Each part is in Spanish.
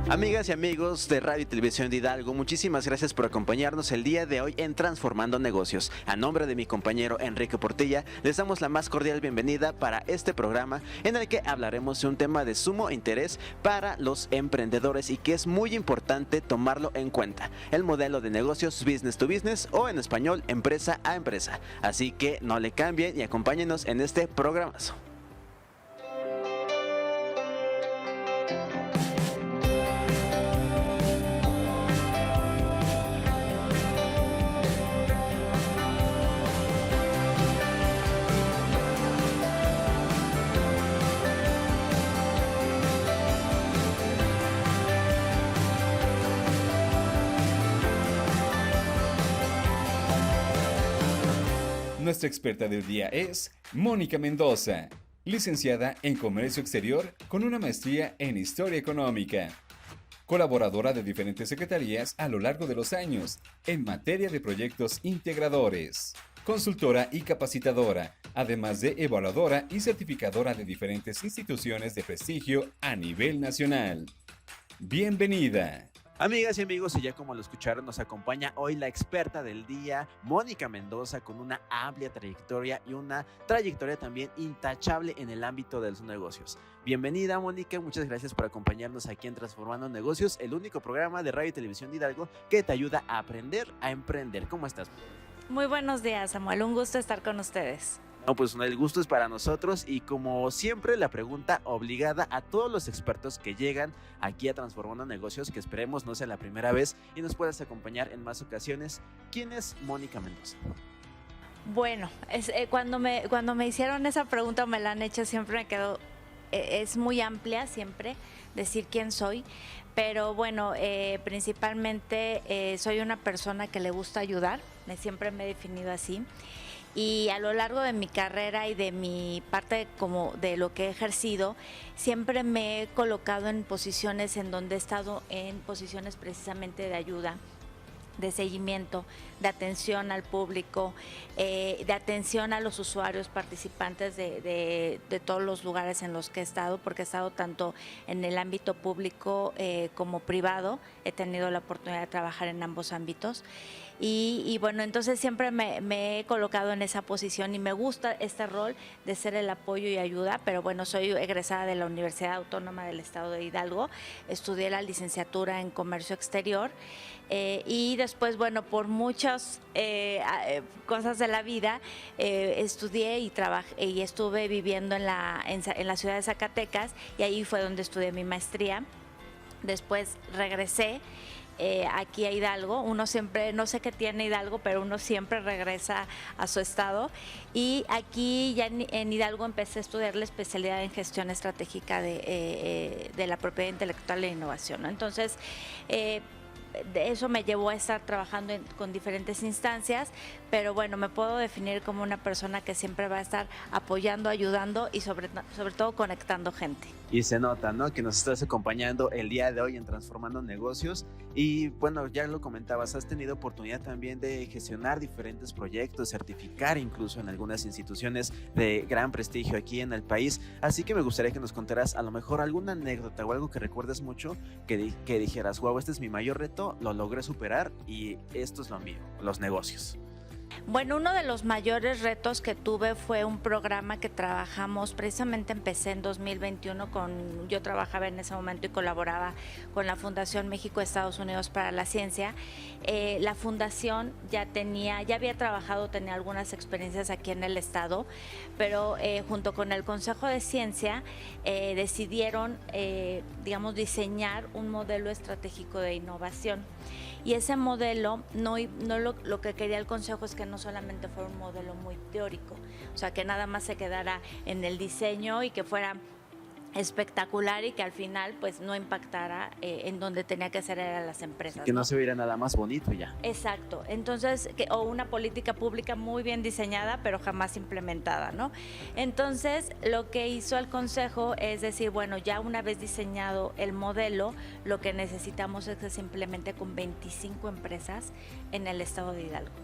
Amigas y amigos de Radio y Televisión de Hidalgo, muchísimas gracias por acompañarnos el día de hoy en Transformando Negocios. A nombre de mi compañero Enrique Portilla, les damos la más cordial bienvenida para este programa en el que hablaremos de un tema de sumo interés para los emprendedores y que es muy importante tomarlo en cuenta: el modelo de negocios business to business, o en español empresa a empresa. Así que no le cambien y acompáñenos en este programazo. Nuestra experta del día es Mónica Mendoza, licenciada en Comercio Exterior con una maestría en Historia Económica, colaboradora de diferentes secretarías a lo largo de los años en materia de proyectos integradores, consultora y capacitadora, además de evaluadora y certificadora de diferentes instituciones de prestigio a nivel nacional. Bienvenida. Amigas y amigos, y ya como lo escucharon, nos acompaña hoy la experta del día, Mónica Mendoza, con una amplia trayectoria y una trayectoria también intachable en el ámbito de los negocios. Bienvenida, Mónica, muchas gracias por acompañarnos aquí en Transformando Negocios, el único programa de Radio y Televisión de Hidalgo que te ayuda a aprender a emprender. ¿Cómo estás? Muy buenos días, Samuel, un gusto estar con ustedes. No, pues el gusto es para nosotros y como siempre la pregunta obligada a todos los expertos que llegan aquí a Transformando Negocios, que esperemos no sea la primera vez y nos puedas acompañar en más ocasiones. ¿Quién es Mónica Mendoza? Bueno, cuando me hicieron esa pregunta, me la han hecho, siempre me quedo, es muy amplia siempre decir quién soy, pero bueno, principalmente soy una persona que le gusta ayudar, siempre me he definido así. Y a lo largo de mi carrera y de mi parte como de lo que he ejercido, siempre me he colocado en posiciones en donde he estado en posiciones precisamente de ayuda, de seguimiento, de atención al público, de atención a los usuarios participantes de todos los lugares en los que he estado, porque he estado tanto en el ámbito público como privado, he tenido la oportunidad de trabajar en ambos ámbitos. Y bueno, entonces siempre me he colocado en esa posición y me gusta este rol de ser el apoyo y ayuda, pero bueno, soy egresada de la Universidad Autónoma del Estado de Hidalgo, estudié la licenciatura en Comercio Exterior y después, bueno, por muchas cosas de la vida, estudié y trabajé y estuve viviendo en la ciudad de Zacatecas y ahí fue donde estudié mi maestría. Después regresé aquí a Hidalgo. Uno siempre, no sé qué tiene Hidalgo, pero uno siempre regresa a su estado, y aquí ya en Hidalgo empecé a estudiar la especialidad en gestión estratégica de la propiedad intelectual e innovación, ¿no? Entonces de eso me llevó a estar trabajando con diferentes instancias, pero bueno, me puedo definir como una persona que siempre va a estar apoyando, ayudando y sobre todo conectando gente. Y se nota, ¿no?, que nos estás acompañando el día de hoy en Transformando Negocios. Y bueno, ya lo comentabas, has tenido oportunidad también de gestionar diferentes proyectos, certificar incluso en algunas instituciones de gran prestigio aquí en el país. Así que me gustaría que nos contaras a lo mejor alguna anécdota o algo que recuerdes mucho, que dijeras: wow, este es mi mayor reto, lo logré superar y esto es lo mío, los negocios. Bueno, uno de los mayores retos que tuve fue un programa que trabajamos, precisamente empecé en 2021 yo trabajaba en ese momento y colaboraba con la Fundación México-Estados Unidos para la Ciencia. La fundación ya había trabajado, tenía algunas experiencias aquí en el estado, pero junto con el Consejo de Ciencia decidieron, diseñar un modelo estratégico de innovación. Y ese modelo, lo que quería el Consejo es que no solamente fuera un modelo muy teórico, o sea, que nada más se quedara en el diseño y que fuera espectacular y que al final pues no impactara en donde tenía que ser, eran las empresas. Que no se viera nada más bonito ya. Exacto, entonces, o una política pública muy bien diseñada pero jamás implementada, ¿no? Entonces lo que hizo el Consejo es decir, bueno, ya una vez diseñado el modelo, lo que necesitamos es que se implemente con 25 empresas en el estado de Hidalgo.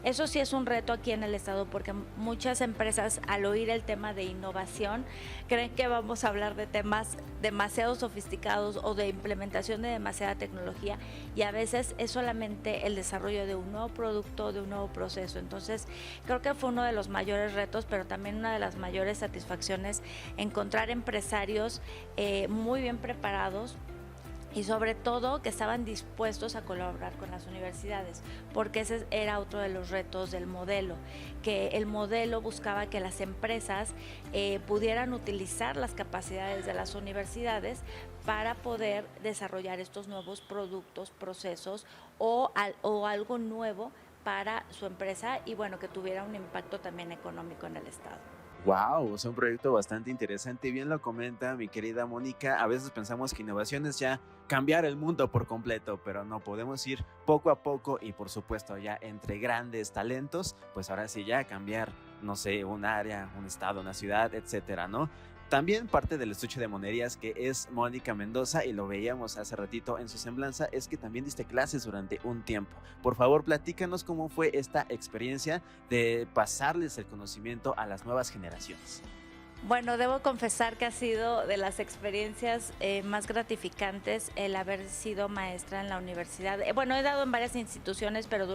Eso sí es un reto aquí en el estado porque muchas empresas al oír el tema de innovación creen que vamos a hablar de temas demasiado sofisticados o de implementación de demasiada tecnología y a veces es solamente el desarrollo de un nuevo producto, de un nuevo proceso. Entonces creo que fue uno de los mayores retos, pero también una de las mayores satisfacciones encontrar empresarios muy bien preparados y sobre todo que estaban dispuestos a colaborar con las universidades, porque ese era otro de los retos del modelo, que el modelo buscaba que las empresas pudieran utilizar las capacidades de las universidades para poder desarrollar estos nuevos productos, procesos o algo nuevo para su empresa y bueno, que tuviera un impacto también económico en el estado. Wow, es un proyecto bastante interesante. Bien lo comenta mi querida Mónica. A veces pensamos que innovación es ya cambiar el mundo por completo, pero no, podemos ir poco a poco y por supuesto ya entre grandes talentos, pues ahora sí ya cambiar, no sé, un área, un estado, una ciudad, etcétera, ¿no? También parte del estuche de monerías que es Mónica Mendoza, y lo veíamos hace ratito en su semblanza, es que también diste clases durante un tiempo. Por favor, platícanos cómo fue esta experiencia de pasarles el conocimiento a las nuevas generaciones. Bueno, debo confesar que ha sido de las experiencias más gratificantes el haber sido maestra en la universidad. Bueno, he dado en varias instituciones, pero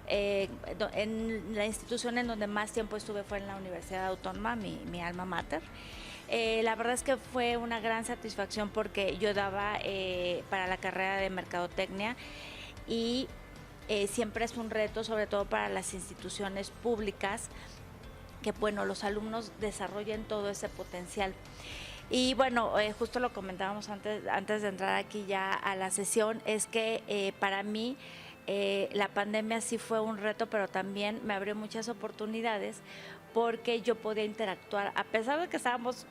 en la institución en donde más tiempo estuve fue en la Universidad Autónoma, mi alma mater. La verdad es que fue una gran satisfacción porque yo daba para la carrera de mercadotecnia y siempre es un reto, sobre todo para las instituciones públicas, que bueno, los alumnos desarrollen todo ese potencial. Y bueno, justo lo comentábamos antes de entrar aquí ya a la sesión, es que para mí la pandemia sí fue un reto, pero también me abrió muchas oportunidades porque yo podía interactuar, a pesar de que estábamos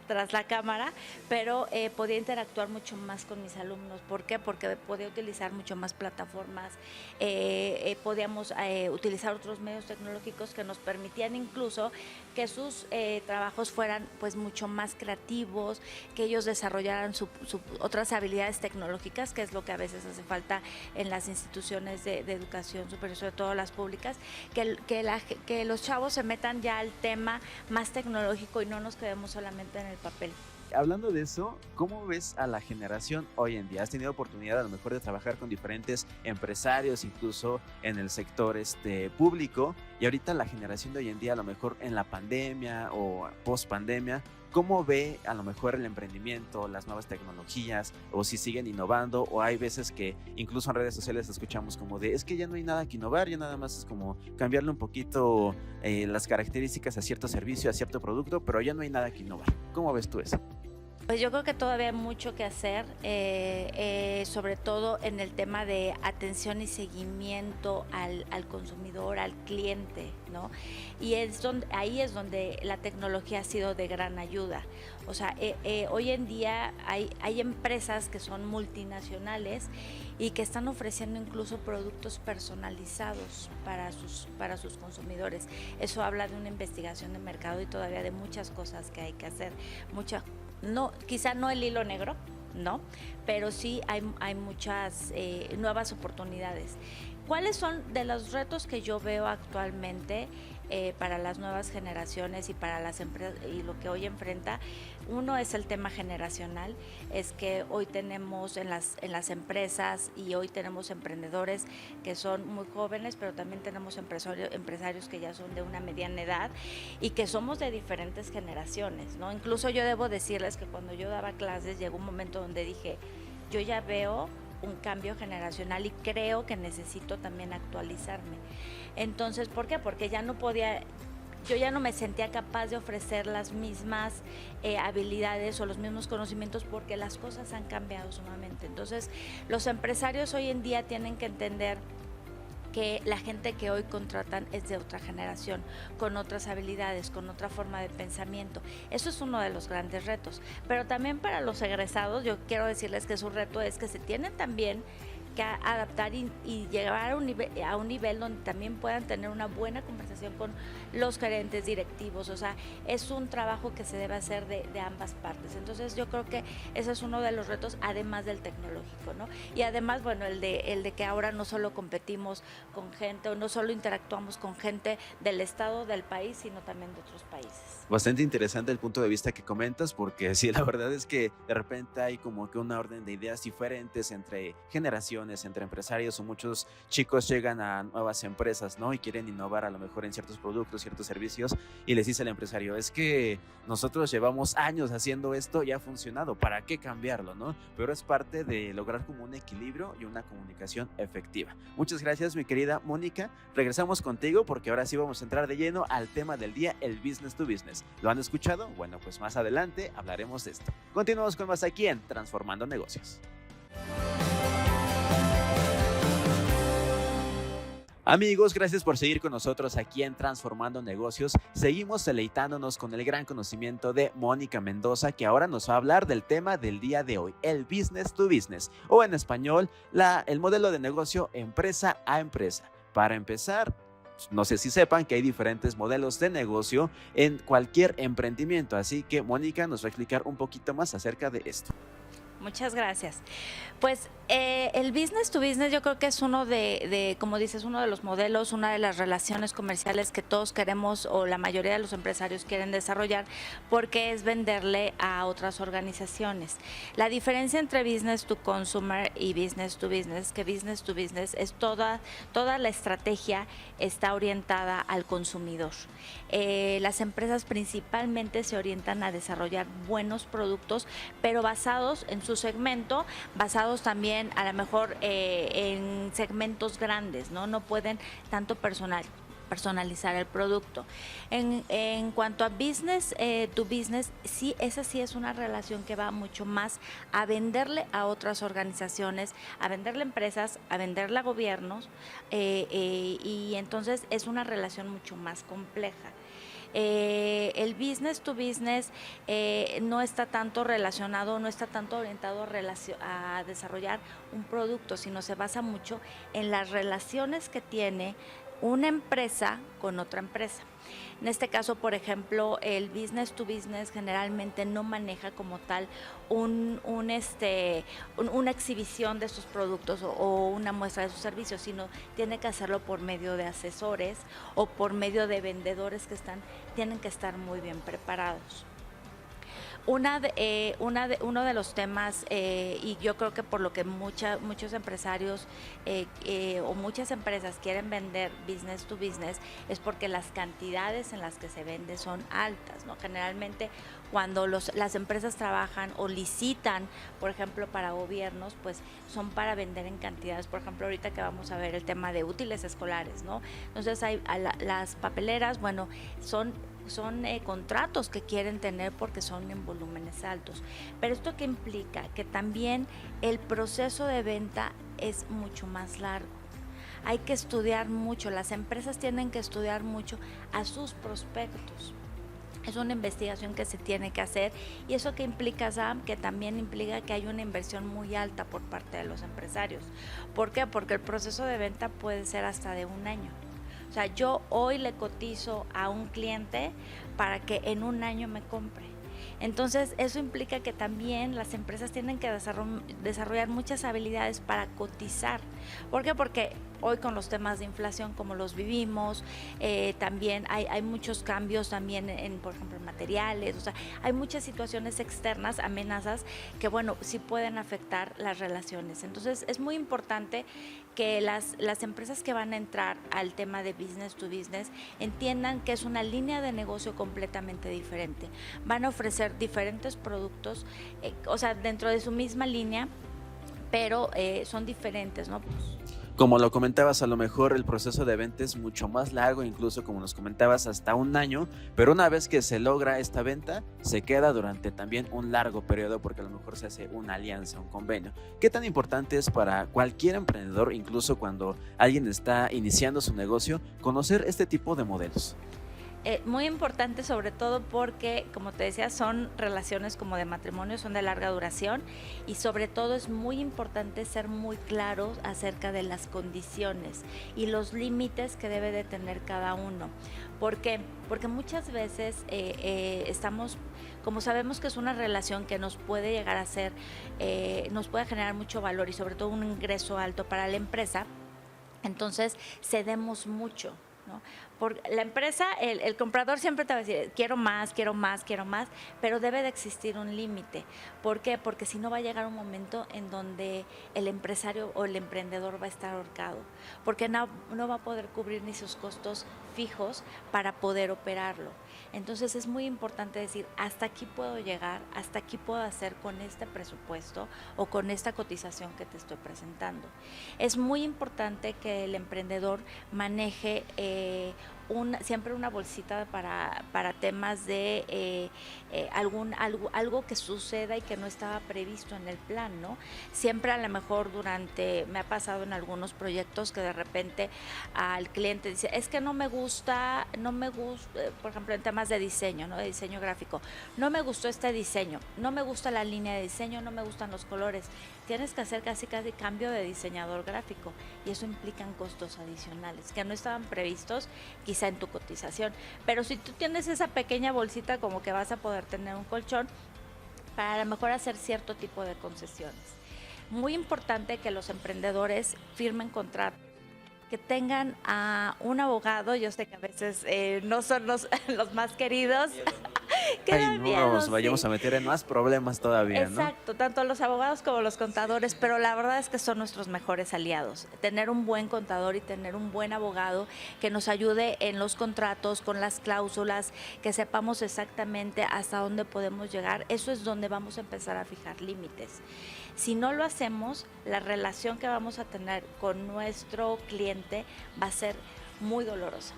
tras la cámara, pero podía interactuar mucho más con mis alumnos. ¿Por qué? Porque podía utilizar mucho más plataformas, podíamos utilizar otros medios tecnológicos que nos permitían incluso que sus trabajos fueran pues mucho más creativos, que ellos desarrollaran otras habilidades tecnológicas, que es lo que a veces hace falta en las instituciones de educación superior, sobre todo las públicas, que los chavos se metan ya al tema más tecnológico y no nos quedemos solamente en el papel. Hablando de eso, ¿cómo ves a la generación hoy en día? ¿Has tenido oportunidad a lo mejor de trabajar con diferentes empresarios, incluso en el sector público? Y ahorita la generación de hoy en día, a lo mejor en la pandemia o post pandemia, ¿cómo ve a lo mejor el emprendimiento, las nuevas tecnologías, o si siguen innovando? O hay veces que incluso en redes sociales escuchamos como de, es que ya no hay nada que innovar, ya nada más es como cambiarle un poquito las características a cierto servicio, a cierto producto, pero ya no hay nada que innovar. ¿Cómo ves tú eso? Pues yo creo que todavía hay mucho que hacer, sobre todo en el tema de atención y seguimiento al consumidor, al cliente, ¿no? Y ahí es donde la tecnología ha sido de gran ayuda. O sea, hoy en día hay empresas que son multinacionales y que están ofreciendo incluso productos personalizados para sus consumidores. Eso habla de una investigación de mercado y todavía de muchas cosas que hay que hacer, no, quizá no el hilo negro, ¿no? Pero sí hay muchas nuevas oportunidades. ¿Cuáles son de los retos que yo veo actualmente para las nuevas generaciones y para las empresas y lo que hoy enfrenta? Uno es el tema generacional, es que hoy tenemos en las empresas y hoy tenemos emprendedores que son muy jóvenes, pero también tenemos empresarios que ya son de una mediana edad y que somos de diferentes generaciones, ¿no? Incluso yo debo decirles que cuando yo daba clases llegó un momento donde dije, yo ya veo un cambio generacional y creo que necesito también actualizarme. Entonces, ¿por qué? Porque yo ya no me sentía capaz de ofrecer las mismas habilidades o los mismos conocimientos porque las cosas han cambiado sumamente. Entonces, los empresarios hoy en día tienen que entender que la gente que hoy contratan es de otra generación, con otras habilidades, con otra forma de pensamiento. Eso es uno de los grandes retos. Pero también para los egresados, yo quiero decirles que su reto es que se tienen también que adaptar y llegar a un nivel donde también puedan tener una buena conversación con los gerentes directivos. O sea, es un trabajo que se debe hacer de ambas partes. Entonces yo creo que ese es uno de los retos, además del tecnológico, ¿no? Y además, bueno, el de que ahora no solo competimos con gente o no solo interactuamos con gente del estado, del país, sino también de otros países. Bastante interesante el punto de vista que comentas, porque sí, la verdad es que de repente hay como que una orden de ideas diferentes entre generaciones, entre empresarios, o muchos chicos llegan a nuevas empresas, ¿no? Y quieren innovar a lo mejor en ciertos productos, ciertos servicios, y les dice el empresario, es que nosotros llevamos años haciendo esto y ha funcionado, ¿para qué cambiarlo, no? Pero es parte de lograr como un equilibrio y una comunicación efectiva. Muchas gracias, mi querida Mónica. Regresamos contigo porque ahora sí vamos a entrar de lleno al tema del día, el business to business. ¿Lo han escuchado? Bueno, pues más adelante hablaremos de esto. Continuamos con más aquí en Transformando Negocios. Amigos, gracias por seguir con nosotros aquí en Transformando Negocios. Seguimos deleitándonos con el gran conocimiento de Mónica Mendoza, que ahora nos va a hablar del tema del día de hoy, el business to business, o en español, el modelo de negocio empresa a empresa. Para empezar, no sé si sepan que hay diferentes modelos de negocio en cualquier emprendimiento, así que Mónica nos va a explicar un poquito más acerca de esto. Muchas gracias. Pues el business to business yo creo que es uno como dices, uno de los modelos, una de las relaciones comerciales que todos queremos o la mayoría de los empresarios quieren desarrollar, porque es venderle a otras organizaciones. La diferencia entre business to consumer y business to business, que business to business es toda la estrategia está orientada al consumidor. Las empresas principalmente se orientan a desarrollar buenos productos, pero basados en su segmento, basados también a lo mejor en segmentos grandes, no pueden tanto personalizar el producto. En cuanto a business to business, sí, esa sí es una relación que va mucho más a venderle a otras organizaciones, a venderle a empresas, a venderle a gobiernos, y entonces es una relación mucho más compleja. El business to business no está tanto relacionado, no está tanto orientado a desarrollar un producto, sino se basa mucho en las relaciones que tiene una empresa con otra empresa. En este caso, por ejemplo, el business to business generalmente no maneja como tal una exhibición de sus productos o una muestra de sus servicios, sino tiene que hacerlo por medio de asesores o por medio de vendedores que tienen que estar muy bien preparados. Uno de los temas, y yo creo que por lo que muchos empresarios o muchas empresas quieren vender business to business, es porque las cantidades en las que se vende son altas, ¿no? Generalmente cuando las empresas trabajan o licitan, por ejemplo, para gobiernos, pues son para vender en cantidades. Por ejemplo, ahorita que vamos a ver el tema de útiles escolares, ¿no? Entonces las papeleras, bueno, son contratos que quieren tener porque son en volúmenes altos. Pero esto que implica que también el proceso de venta es mucho más largo. Hay que estudiar mucho, las empresas tienen que estudiar mucho a sus prospectos. Es una investigación que se tiene que hacer, y eso que implica, Sam, que también implica que hay una inversión muy alta por parte de los empresarios. ¿Por qué? Porque el proceso de venta puede ser hasta de un año. O sea, yo hoy le cotizo a un cliente para que en un año me compre. Entonces, eso implica que también las empresas tienen que desarrollar muchas habilidades para cotizar. ¿Por qué? Porque hoy con los temas de inflación como los vivimos, también hay muchos cambios también por ejemplo, en materiales. O sea, hay muchas situaciones externas, amenazas, que bueno, sí pueden afectar las relaciones. Entonces, es muy importante que las empresas que van a entrar al tema de business to business entiendan que es una línea de negocio completamente diferente. Van a ofrecer diferentes productos, o sea, dentro de su misma línea, pero son diferentes, ¿no? Como lo comentabas, a lo mejor el proceso de venta es mucho más largo, incluso como nos comentabas, hasta un año, pero una vez que se logra esta venta, se queda durante también un largo periodo, porque a lo mejor se hace una alianza, un convenio. ¿Qué tan importante es para cualquier emprendedor, incluso cuando alguien está iniciando su negocio, conocer este tipo de modelos? Muy importante, sobre todo porque, como te decía, son relaciones como de matrimonio, son de larga duración, y sobre todo es muy importante ser muy claros acerca de las condiciones y los límites que debe de tener cada uno. ¿Por qué? Porque muchas veces estamos, como sabemos que es una relación que nos puede llegar a ser, nos puede generar mucho valor y sobre todo un ingreso alto para la empresa, entonces cedemos mucho, ¿no? Por la empresa, el comprador siempre te va a decir, quiero más, quiero más, quiero más, pero debe de existir un límite. ¿Por qué? Porque si no va a llegar un momento en donde el empresario o el emprendedor va a estar ahorcado, porque no va a poder cubrir ni sus costos fijos para poder operarlo. Entonces es muy importante decir, hasta aquí puedo llegar, hasta aquí puedo hacer con este presupuesto o con esta cotización que te estoy presentando. Es muy importante que el emprendedor maneje siempre una bolsita para temas de algo que suceda y que no estaba previsto en el plan, ¿no? Siempre a lo mejor me ha pasado en algunos proyectos que de repente al cliente dice, es que no me gusta, por ejemplo en temas de diseño, ¿no? De diseño gráfico, no me gustó este diseño, no me gusta la línea de diseño, no me gustan los colores. Tienes que hacer casi cambio de diseñador gráfico y eso implican costos adicionales que no estaban previstos quizá en tu cotización, pero si tú tienes esa pequeña bolsita, como que vas a poder tener un colchón para a lo mejor hacer cierto tipo de concesiones. Muy importante que los emprendedores firmen contratos, que tengan a un abogado. Yo sé que a veces no son los más queridos. Ay, no nos vayamos a meter en más problemas todavía, ¿no? Exacto, tanto los abogados como los contadores, pero la verdad es que son nuestros mejores aliados. Tener un buen contador y tener un buen abogado que nos ayude en los contratos, con las cláusulas, que sepamos exactamente hasta dónde podemos llegar, eso es donde vamos a empezar a fijar límites. Si no lo hacemos, la relación que vamos a tener con nuestro cliente va a ser muy dolorosa.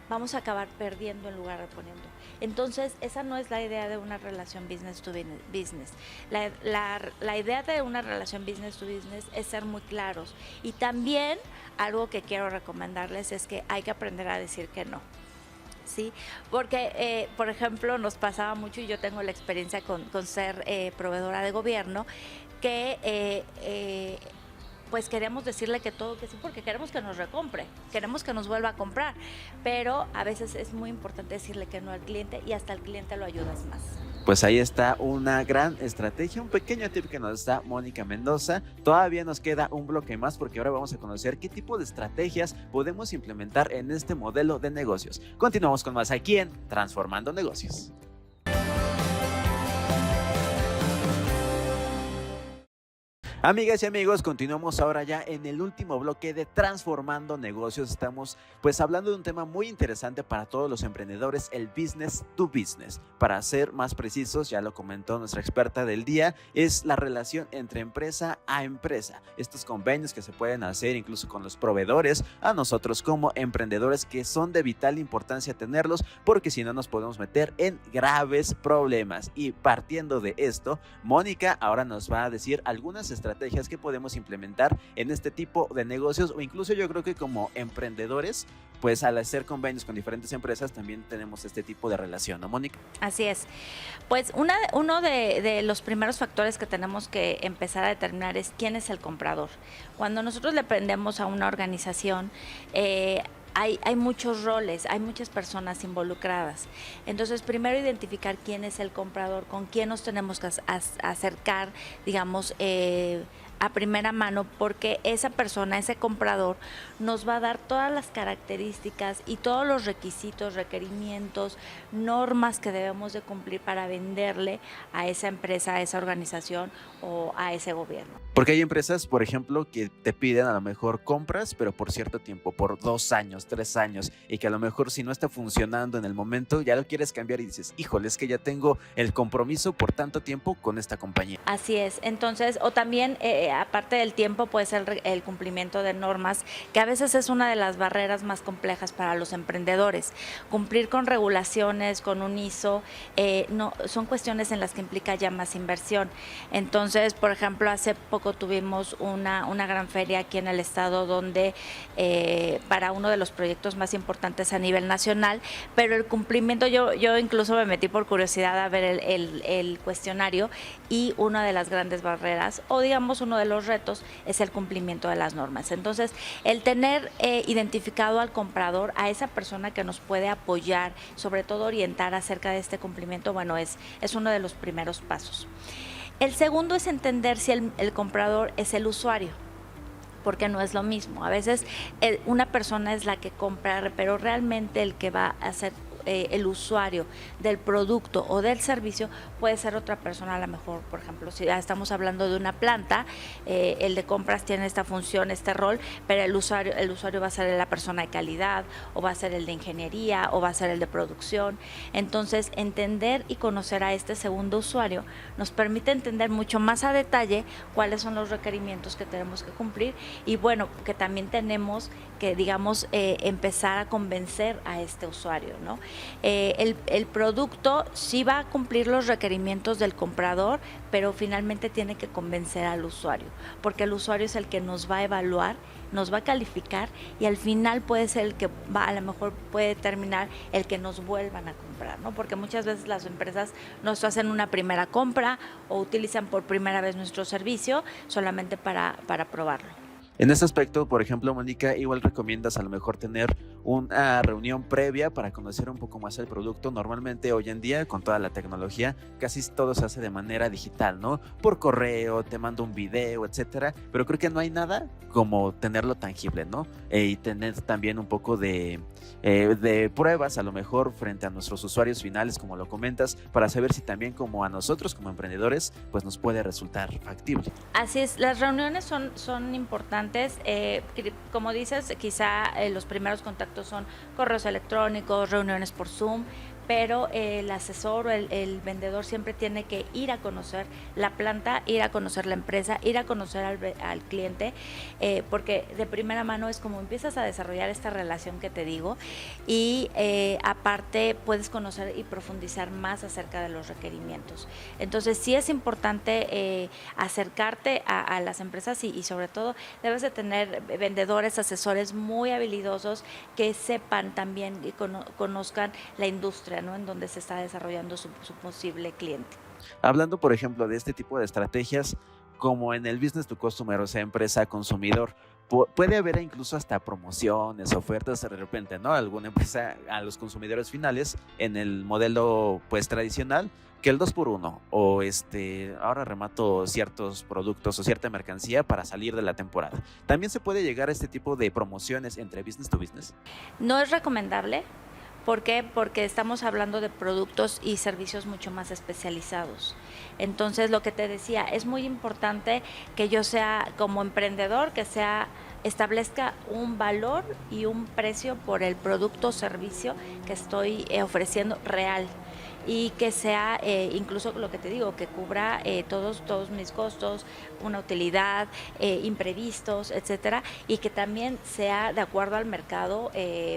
Vamos a acabar perdiendo en lugar de poniendo. Entonces, esa no es la idea de una relación business to business. La idea de una relación business to business es ser muy claros. Y también algo que quiero recomendarles es que hay que aprender a decir que no. Sí, porque, por ejemplo, nos pasaba mucho, y yo tengo la experiencia con ser proveedora de gobierno, que pues queremos decirle que todo que sí, porque queremos que nos recompre, queremos que nos vuelva a comprar, pero a veces es muy importante decirle que no al cliente y hasta al cliente lo ayudas más. Pues ahí está una gran estrategia, un pequeño tip que nos da Mónica Mendoza. Todavía nos queda un bloque más porque ahora vamos a conocer qué tipo de estrategias podemos implementar en este modelo de negocios. Continuamos con más aquí en Transformando Negocios. Amigas y amigos, continuamos ahora ya en el último bloque de Transformando Negocios. Estamos pues hablando de un tema muy interesante para todos los emprendedores, el business to business. Para ser más precisos, ya lo comentó nuestra experta del día, es la relación entre empresa a empresa. Estos convenios que se pueden hacer incluso con los proveedores, a nosotros como emprendedores, que son de vital importancia tenerlos, porque si no nos podemos meter en graves problemas. Y partiendo de esto, Mónica ahora nos va a decir algunas estrategias que podemos implementar en este tipo de negocios, o incluso yo creo que como emprendedores, pues al hacer convenios con diferentes empresas también tenemos este tipo de relación, ¿no, Mónica? Así es. Pues uno de los primeros factores que tenemos que empezar a determinar es quién es el comprador. Cuando nosotros le vendemos a una organización, hay muchos roles, hay muchas personas involucradas. Entonces, primero identificar quién es el comprador, con quién nos tenemos que acercar, digamos, a primera mano, porque esa persona, ese comprador, nos va a dar todas las características y todos los requisitos, requerimientos, normas que debemos de cumplir para venderle a esa empresa, a esa organización o a ese gobierno. Porque hay empresas, por ejemplo, que te piden a lo mejor compras, pero por cierto tiempo, por 2 años, 3 años, y que a lo mejor si no está funcionando en el momento, ya lo quieres cambiar y dices, híjole, es que ya tengo el compromiso por tanto tiempo con esta compañía. Así es. Entonces, o también aparte del tiempo, puede ser el cumplimiento de normas, que a veces es una de las barreras más complejas para los emprendedores. Cumplir con regulaciones, con un ISO, no, son cuestiones en las que implica ya más inversión. Entonces, por ejemplo, hace poco tuvimos una gran feria aquí en el estado donde para uno de los proyectos más importantes a nivel nacional, pero el cumplimiento, yo incluso me metí por curiosidad a ver el cuestionario, y una de las grandes barreras, o digamos uno de los retos, es el cumplimiento de las normas. Entonces, el tener identificado al comprador, a esa persona que nos puede apoyar, sobre todo orientar acerca de este cumplimiento, bueno, es uno de los primeros pasos. El segundo es entender si el comprador es el usuario, porque no es lo mismo. A veces una persona es la que compra, pero realmente el que va a ser el usuario del producto o del servicio puede ser otra persona. A lo mejor, por ejemplo, si ya estamos hablando de una planta, el de compras tiene esta función, este rol, pero el usuario va a ser la persona de calidad, o va a ser el de ingeniería, o va a ser el de producción. Entonces, entender y conocer a este segundo usuario nos permite entender mucho más a detalle cuáles son los requerimientos que tenemos que cumplir, y bueno, que también tenemos que, digamos, empezar a convencer a este usuario, ¿no? El producto sí va a cumplir los requerimientos del comprador, pero finalmente tiene que convencer al usuario, porque el usuario es el que nos va a evaluar, nos va a calificar, y al final puede ser el que va, a lo mejor puede terminar el que nos vuelvan a comprar, ¿no? Porque muchas veces las empresas nos hacen una primera compra o utilizan por primera vez nuestro servicio solamente para probarlo. En este aspecto, por ejemplo, Mónica, igual recomiendas a lo mejor tener una reunión previa para conocer un poco más el producto. Normalmente hoy en día, con toda la tecnología, casi todo se hace de manera digital, ¿no? Por correo, te mando un video, etcétera, pero creo que no hay nada como tenerlo tangible, ¿no? Y tener también un poco de pruebas, a lo mejor frente a nuestros usuarios finales, como lo comentas, para saber si también como a nosotros como emprendedores, pues nos puede resultar factible. Así es, las reuniones son importantes. Como dices, quizá los primeros contactos son correos electrónicos, reuniones por Zoom, pero el asesor o el vendedor siempre tiene que ir a conocer la planta, ir a conocer la empresa, ir a conocer al cliente, porque de primera mano es como empiezas a desarrollar esta relación que te digo, y aparte puedes conocer y profundizar más acerca de los requerimientos. Entonces sí es importante acercarte a las empresas, y sobre todo debes de tener vendedores, asesores muy habilidosos que sepan también y conozcan la industria, ¿no?, en donde se está desarrollando su posible cliente. Hablando, por ejemplo, de este tipo de estrategias, como en el business to customer, o sea, empresa consumidor, puede haber incluso hasta promociones, ofertas de repente, ¿no? Alguna empresa a los consumidores finales en el modelo pues tradicional, que el 2x1, o ahora remato ciertos productos o cierta mercancía para salir de la temporada. ¿También se puede llegar a este tipo de promociones entre business to business? No es recomendable. ¿Por qué? Porque estamos hablando de productos y servicios mucho más especializados. Entonces, lo que te decía, es muy importante que yo sea, como emprendedor, que establezca un valor y un precio por el producto o servicio que estoy ofreciendo real, y que sea incluso lo que te digo, que cubra todos mis costos, una utilidad, imprevistos, etcétera, y que también sea de acuerdo al mercado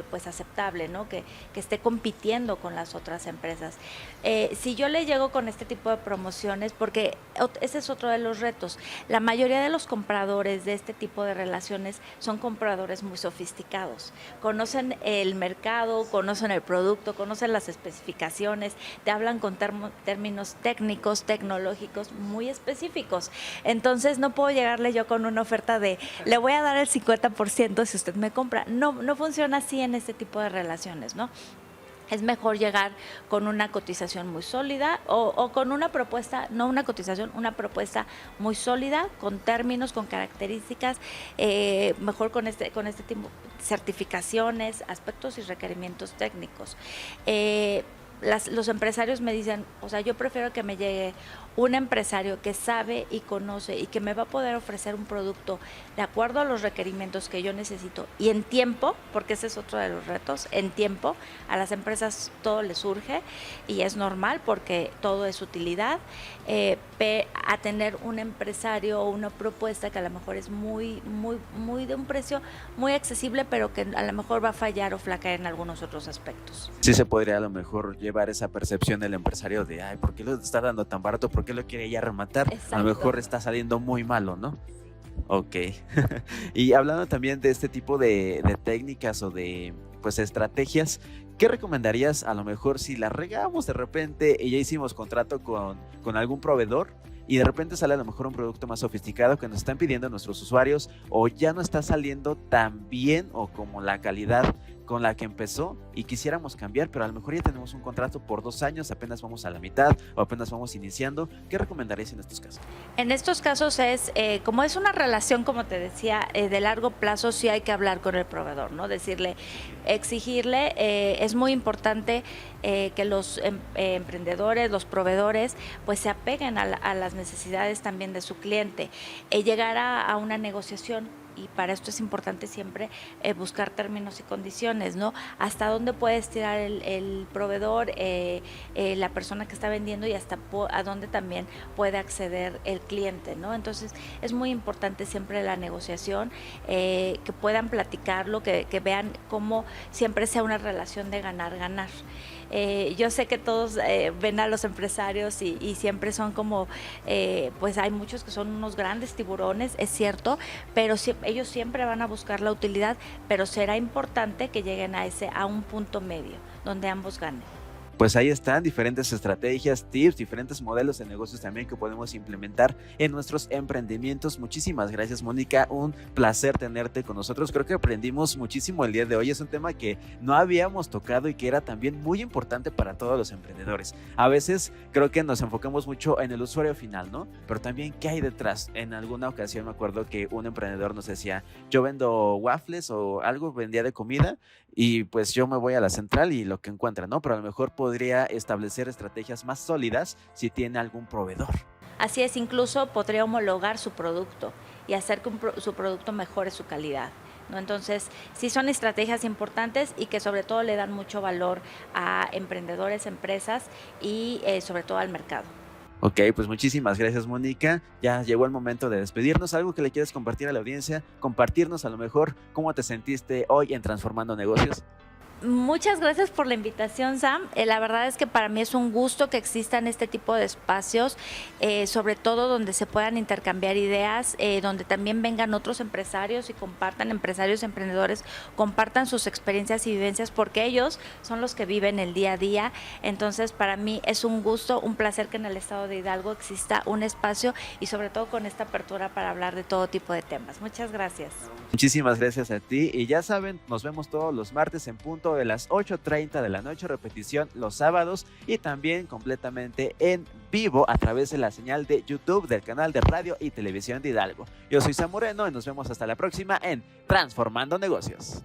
pues aceptable, ¿no? Que esté compitiendo con las otras empresas. Si yo le llego con este tipo de promociones, porque ese es otro de los retos, la mayoría de los compradores de este tipo de relaciones son compradores muy sofisticados, conocen el mercado, conocen el producto, conocen las especificaciones, te hablan con términos técnicos, tecnológicos muy específicos. Entonces no puedo llegarle yo con una oferta de le voy a dar el 50% si usted me compra. No funciona así en este tipo de relaciones, ¿no? Es mejor llegar con una cotización muy sólida, o con una propuesta, no una cotización, una propuesta muy sólida, con términos, con características, mejor con este tipo de certificaciones, aspectos y requerimientos técnicos. los empresarios me dicen, o sea, yo prefiero que me llegue un empresario que sabe y conoce y que me va a poder ofrecer un producto de acuerdo a los requerimientos que yo necesito y en tiempo, porque ese es otro de los retos, en tiempo. A las empresas todo les surge y es normal porque todo es utilidad, a tener un empresario o una propuesta que a lo mejor es muy de un precio muy accesible, pero que a lo mejor va a fallar o flaquear en algunos otros aspectos. Sí se podría a lo mejor llevar esa percepción del empresario de, ay, ¿por qué lo está dando tan barato? ¿Por qué lo quiere ya rematar? Exacto. A lo mejor está saliendo muy malo, ¿no? Ok. Y hablando también de este tipo de técnicas o de pues estrategias, ¿qué recomendarías a lo mejor si la regamos de repente y ya hicimos contrato con algún proveedor y de repente sale a lo mejor un producto más sofisticado que nos están pidiendo nuestros usuarios o ya no está saliendo tan bien o como la calidad con la que empezó y quisiéramos cambiar, pero a lo mejor ya tenemos un contrato por 2 años, apenas vamos a la mitad o apenas vamos iniciando? ¿Qué recomendarías en estos casos? En estos casos es, como es una relación, como te decía, de largo plazo, sí hay que hablar con el proveedor, ¿no? Decirle, exigirle, es muy importante que los emprendedores, los proveedores, pues se apeguen a las necesidades también de su cliente, llegar a una negociación. Y para esto es importante siempre buscar términos y condiciones, ¿no? Hasta dónde puede estirar el proveedor, la persona que está vendiendo y hasta a dónde también puede acceder el cliente, ¿no? Entonces es muy importante siempre la negociación, que puedan platicarlo, que vean cómo siempre sea una relación de ganar-ganar. Yo sé que todos ven a los empresarios y siempre son como, pues hay muchos que son unos grandes tiburones, es cierto, pero ellos siempre van a buscar la utilidad, pero será importante que lleguen a un punto medio donde ambos ganen. Pues ahí están diferentes estrategias, tips, diferentes modelos de negocios también que podemos implementar en nuestros emprendimientos. Muchísimas gracias, Mónica, un placer tenerte con nosotros. Creo que aprendimos muchísimo el día de hoy. Es un tema que no habíamos tocado y que era también muy importante para todos los emprendedores. A veces creo que nos enfocamos mucho en el usuario final, ¿no? Pero también qué hay detrás. En alguna ocasión me acuerdo que un emprendedor nos decía, yo vendo waffles o algo, vendía de comida y pues yo me voy a la central y lo que encuentra, ¿no? Pero a lo mejor podría establecer estrategias más sólidas si tiene algún proveedor. Así es, incluso podría homologar su producto y hacer que su producto mejore su calidad, ¿no? Entonces, sí son estrategias importantes y que sobre todo le dan mucho valor a emprendedores, empresas y sobre todo al mercado. Ok, pues muchísimas gracias, Mónica. Ya llegó el momento de despedirnos. ¿Algo que le quieres compartir a la audiencia? Compartirnos a lo mejor cómo te sentiste hoy en Transformando Negocios. Muchas gracias por la invitación, Sam. La verdad es que para mí es un gusto que existan este tipo de espacios, sobre todo donde se puedan intercambiar ideas, donde también vengan otros empresarios y compartan, empresarios, emprendedores, compartan sus experiencias y vivencias, porque ellos son los que viven el día a día. Entonces, para mí es un gusto, un placer que en el estado de Hidalgo exista un espacio y sobre todo con esta apertura para hablar de todo tipo de temas. Muchas gracias. Muchísimas gracias a ti y ya saben, nos vemos todos los martes en punto de las 8:30 de la noche, repetición los sábados y también completamente en vivo a través de la señal de YouTube del canal de Radio y Televisión de Hidalgo. Yo soy Sam Moreno y nos vemos hasta la próxima en Transformando Negocios.